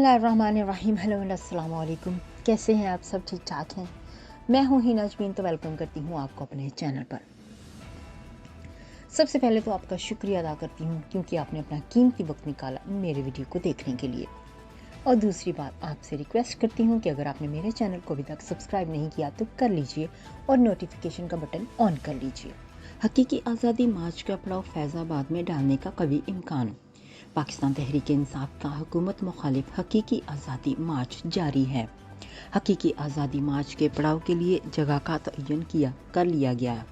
बिस्मिल्लाहिर्रहमानिर्रहीम। Hello and अस्सलाम वालेकुम। कैसे हैं आप सब? ठीक ठाक हैं? मैं हूं हिना अजमीन, तो वेलकम करती हूं आपको अपने चैनल पर। सबसे पहले तो आपका शुक्रिया अदा करती हूं क्योंकि आपने अपना कीमती वक्त निकाला मेरे वीडियो को देखने के लिए। और दूसरी बात, आपसे रिक्वेस्ट करती हूं कि अगर आपने मेरे चैनल को अभी तक सब्सक्राइब नहीं किया तो कर लीजिए और नोटिफिकेशन का बटन ऑन कर लीजिए। हकीकी आज़ादी मार्च का पड़ाव फैज़ाबाद में डालने का कभी इम्कान। पाकिस्तान तहरीक इंसाफ का हुकूमत मुखालिफ हकीकी आज़ादी मार्च जारी है। हकीकी आज़ादी मार्च के पड़ाव के लिए जगह का तयन कर लिया गया है।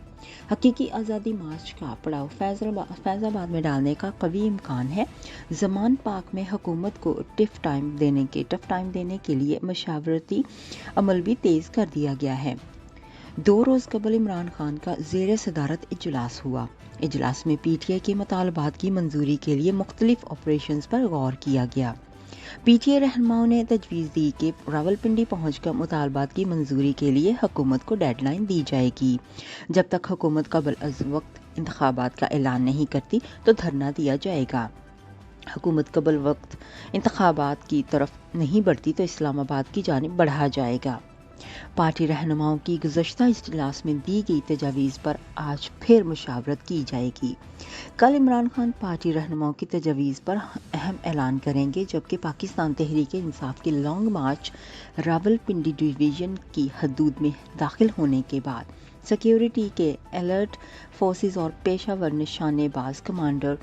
हकीकी आज़ादी मार्च का पड़ाव फैज़ाबाद में डालने का कवी इम्कान है। ज़मान पाक में हुकूमत को टफ टाइम देने के लिए मशावरती अमल भी तेज़ कर दिया गया है। 2 रोज़ कबल इमरान खान का ज़ेर सदारत इजलास हुआ। इजलास में पीटीआई के मुतालबात की मंजूरी के लिए मुख्तलिफ ऑपरेशंस पर गौर किया गया। पीटीआई रहनुमाओं ने तजवीज़ दी कि रावलपिंडी पहुंचकर मुतालबात की मंजूरी के लिए हुकूमत को डेडलाइन दी जाएगी। जब तक हुकूमत कबल अज़ वक्त इंतखाबात का ऐलान नहीं करती तो धरना दिया जाएगा। हुकूमत कबल वक्त इंतखाबात की तरफ नहीं बढ़ती तो इस्लामाबाद की जानिब बढ़ा जाएगा। पार्टी रहनुमाओं की गुज़श्ता इजलास में दी गई तजावीज़ पर आज फिर मुशावरत की जाएगी। कल इमरान खान पार्टी रहनुमाओं की तजावीज़ पर अहम ऐलान करेंगे, जबकि पाकिस्तान तहरीक इंसाफ की लॉन्ग मार्च रावलपिंडी डिवीज़न की हदूद में दाखिल होने के बाद सिक्योरिटी के अलर्ट फोर्सेस और पेशावर निशानेबाज कमांडर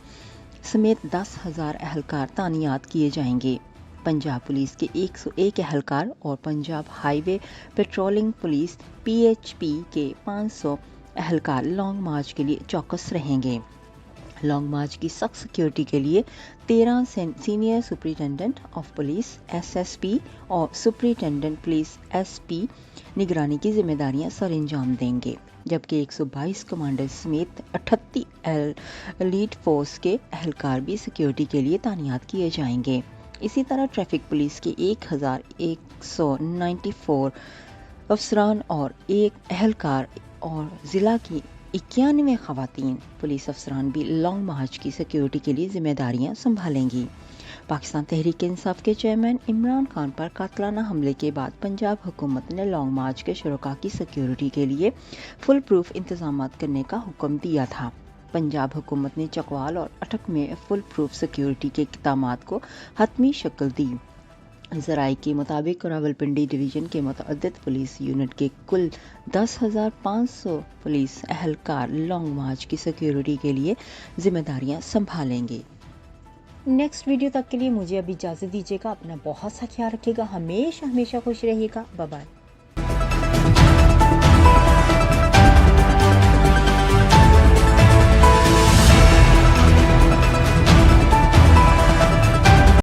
समेत 10,000 एहलकार तानियात किए जाएंगे। पंजाब पुलिस के 101 एहलकार और Punjab highway patrolling police PHP के 500 एहलकार लॉन्ग मार्च के लिए चौकस रहेंगे। लॉन्ग मार्च की सख्त सिक्योरिटी के लिए 13 senior superintendent of police SSP और सुपरिटेंडेंट पुलिस SP निगरानी की जिम्मेदारियां सर अंजाम देंगे, जबकि 122 कमांडर समेत 38 एलीट फोर्स के एहलकार भी सिक्योरिटी के लिए तानियात किए जाएंगे। इसी तरह ट्रैफिक पुलिस के 1194 अफसरान और 1 एहलकार और ज़िला की 91 ख़वातीन पुलिस अफसरान भी लॉन्ग मार्च की सिक्योरिटी के लिए जिम्मेदारियां संभालेंगी। पाकिस्तान तहरीक इंसाफ के चेयरमैन इमरान खान पर कातलाना हमले के बाद पंजाब हुकूमत ने लॉन्ग मार्च के शुरका की सिक्योरिटी के लिए फुल प्रूफ इंतजाम करने का हुक्म दिया था। पंजाब हुकूमत ने चकवाल और अटक में फुल प्रूफ सिक्योरिटी के इक़दामात को हतमी शक्ल दी। ज़राए के मुताबिक रावलपिंडी डिवीज़न के मुतअद्दिद पुलिस यूनिट के कुल 10,500 पुलिस एहलकार लॉन्ग मार्च की सिक्योरिटी के लिए जिम्मेदारियां संभालेंगे। नेक्स्ट वीडियो तक के लिए मुझे अभी इजाज़त दीजिएगा। अपना बहुत सा ख्याल रखिएगा। हमेशा खुश रहिएगा। Bye bye.